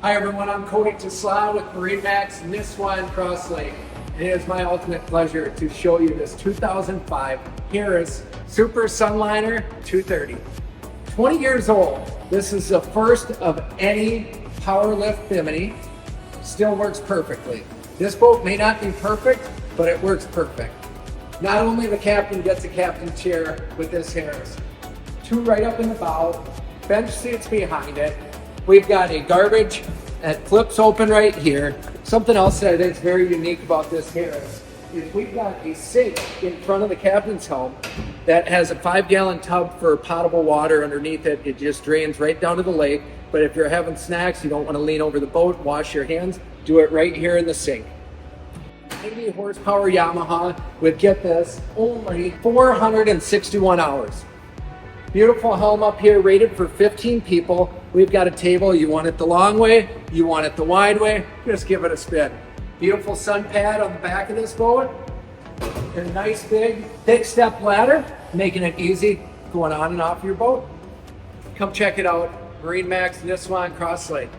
Hi everyone, I'm Cody Tesla with MarineMax in Nisswa and Crosslake. And it is my ultimate pleasure to show you this 2005 Harris Super Sunliner 230. 20 years old. This is the first of any power lift bimini. Still works perfectly. This boat may not be perfect, but it works perfect. Not only the captain gets a captain chair with this Harris, two right up in the bow, bench seats behind it. We've got a garbage that flips open right here. Something else that I think is very unique about this Harris is we've got a sink in front of the captain's helm that has a 5-gallon tub for potable water underneath it. It just drains right down to the lake. But if you're having snacks, you don't want to lean over the boat, wash your hands, do it right here in the sink. 90 horsepower Yamaha with, get this, only 461 hours. Beautiful helm up here, rated for 15 people. We've got a table. You want it the long way, you want it the wide way, just give it a spin. Beautiful sun pad on the back of this boat. And a nice big thick step ladder, making it easy going on and off your boat. Come check it out. MarineMax, Nisswa and Crosslake.